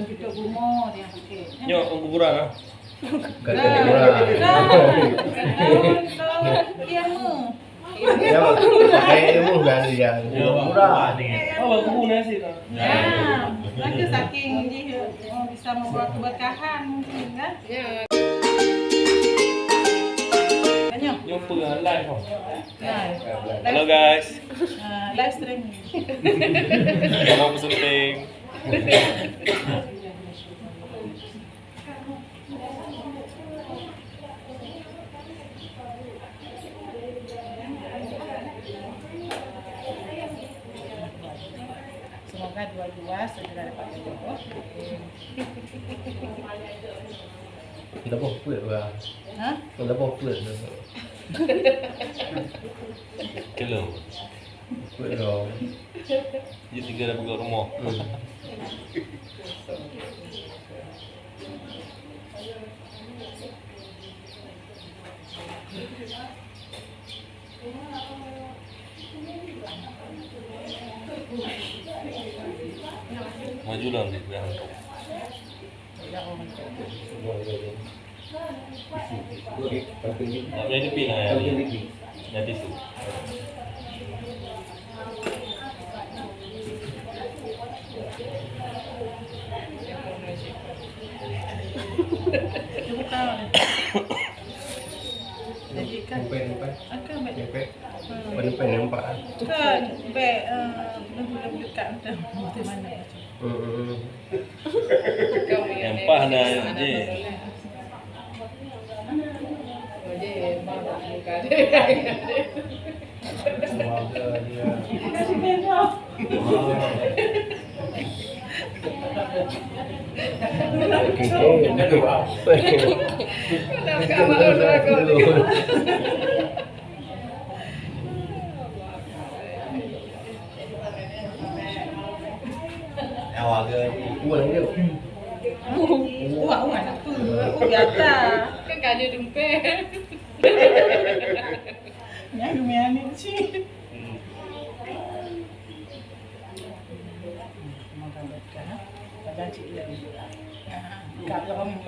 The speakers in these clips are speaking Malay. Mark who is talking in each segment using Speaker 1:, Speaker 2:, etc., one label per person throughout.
Speaker 1: kita gumo dia okey.
Speaker 2: Nyo kuburan ah.
Speaker 3: Kata murah.
Speaker 1: Dia mu.
Speaker 3: Ya, pakai ilmu kan dia. Murah.
Speaker 2: Oh, kuburan sih kan.
Speaker 1: Ya, maka saking dia bisa membawa keberkahan mungkin kan?
Speaker 4: Ya.
Speaker 1: Banyak.
Speaker 2: Nyo pegang live kok.
Speaker 1: Live.
Speaker 2: Halo guys.
Speaker 1: Live streaming.
Speaker 2: Mau syuting.
Speaker 1: Semoga dua-dua segera dapat jodoh.
Speaker 3: Kita mau pulang lah.
Speaker 1: Hah?
Speaker 3: Kita mau pulang.
Speaker 2: Kelo.
Speaker 3: Pulang.
Speaker 2: Jadi tiga dah pergi rumah. Maju lah di belakang tu. Tak boleh dipin lah yang nanti tu.
Speaker 1: Jadi kan
Speaker 3: Nampak.
Speaker 1: akan baik.
Speaker 3: Nampak. Nampak nampak.
Speaker 1: Kan baik lebih dekat macam mana.
Speaker 2: Yang pah dah je.
Speaker 3: Semoga dia.
Speaker 1: Kasih bengok.
Speaker 3: Awak ke pulang dia.
Speaker 1: Wah, anak tu. Biasa.
Speaker 4: Kan gak ada dompet.
Speaker 1: Yang lumayan sih. Semoga berkah. Pada cik dia. Kak orang.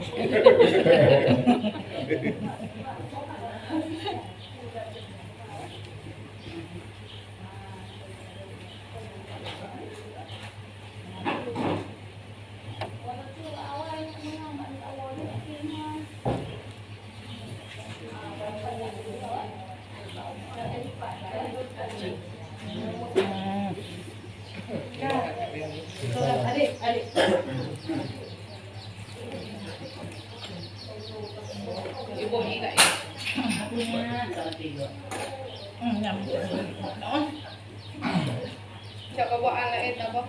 Speaker 1: Adik.
Speaker 4: Ibu ni tak ya.
Speaker 1: Nyam.
Speaker 4: Cak kau buat anak itu apa?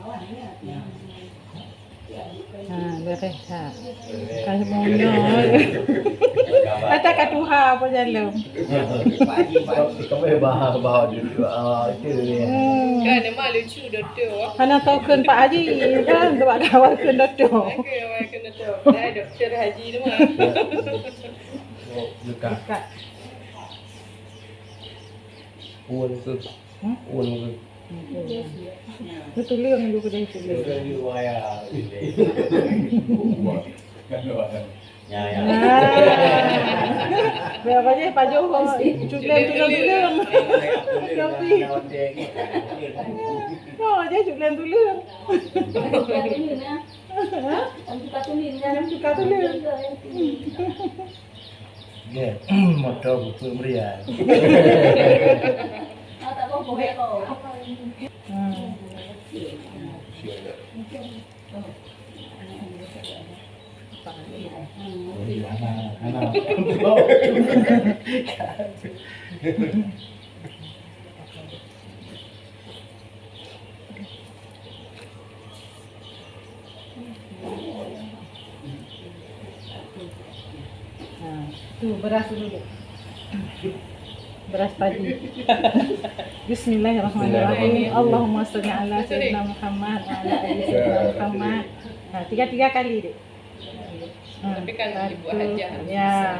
Speaker 4: Oh ini.
Speaker 1: Beres tak? Kasih mono. Ada kat Tuhan apa jalan?
Speaker 3: Kamu bahar dulu. Itu dia.
Speaker 4: Kan nama lucu doktor.
Speaker 1: Mana token Pak Haji kan buat kawan ke doktor.
Speaker 4: Aku yang main kena tahu. Dah doktor haji tu mah.
Speaker 3: Dekat.
Speaker 1: Kat.
Speaker 3: Uang tu. Uang tu.
Speaker 1: Itu liang juga dari sini.
Speaker 3: Ya ya.
Speaker 1: Berapa je Pak Johor? Cuklen tulang. Kopi. Oh, dia cuklen tulang. Tukar tulang.
Speaker 3: Ya, motor buku meriah.
Speaker 1: Tuh, beras dulu. Beras padi. Bismillahirrahmanirrahim. Allahumma sholli ala sayyidina Muhammad wa ala ali sayyidina Muhammad. Nah, tiga kali deh.
Speaker 4: Tapi kan dibuat aja.
Speaker 1: Ya.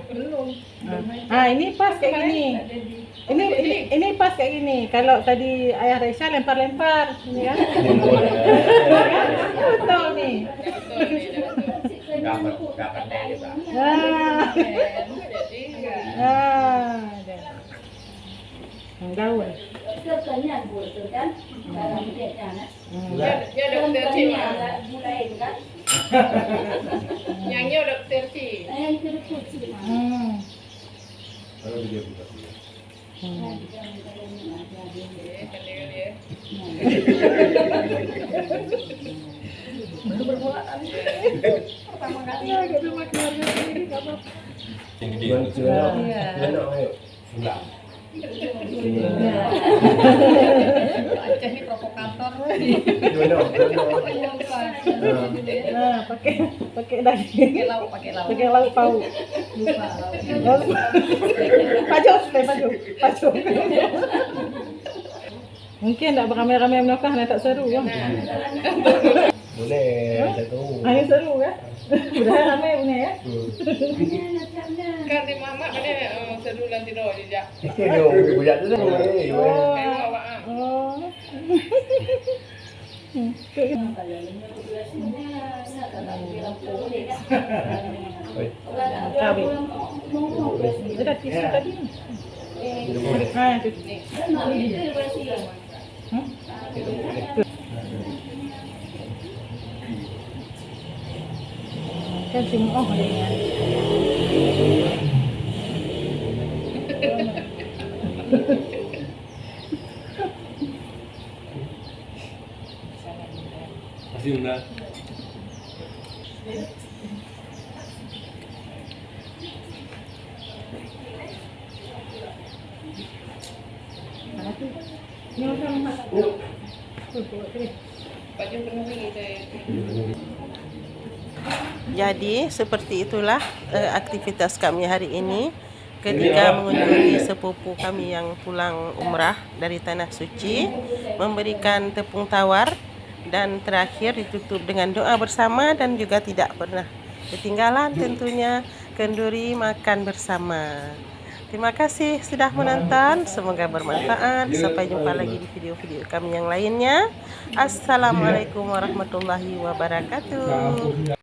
Speaker 4: Belum.
Speaker 1: Ini pas kayak gini. Ini pas kayak gini. Kalau tadi ayah Resha lempar-lempar, ini kan? Betul nih.
Speaker 3: Dapat dari Pak.
Speaker 1: Daun.
Speaker 4: Dia dokter sih. Nyangnya dokter sih.
Speaker 3: Kalau dia buka.
Speaker 4: Pertama kali.
Speaker 2: Yang gede.
Speaker 3: Ayo. Enggak.
Speaker 4: Aceh ini provokator.
Speaker 1: Nah, pakai daging.
Speaker 4: Pakai lauk.
Speaker 1: Pakai lauk pauk. Pajok. Mungkin tak beramai-ramai menokah nak tak seru kan?
Speaker 3: Boleh satu.
Speaker 1: Ayo seru kan? Udah ramai punya ya?
Speaker 4: Kan di mama kan seru nanti doh jejak.
Speaker 3: Yo, buat tu dah.
Speaker 1: Oh. Cabai. Ada tisu tadi. Kan semua adanya.
Speaker 2: Masih enggak.
Speaker 4: Baju penuh saya.
Speaker 5: Jadi seperti itulah aktivitas kami hari ini ketika mengunjungi sepupu kami yang pulang umrah dari Tanah Suci, memberikan tepung tawar dan terakhir ditutup dengan doa bersama dan juga tidak pernah ketinggalan tentunya kenduri makan bersama. Terima kasih sudah menonton, semoga bermanfaat. Sampai jumpa lagi di video-video kami yang lainnya. Assalamualaikum warahmatullahi wabarakatuh.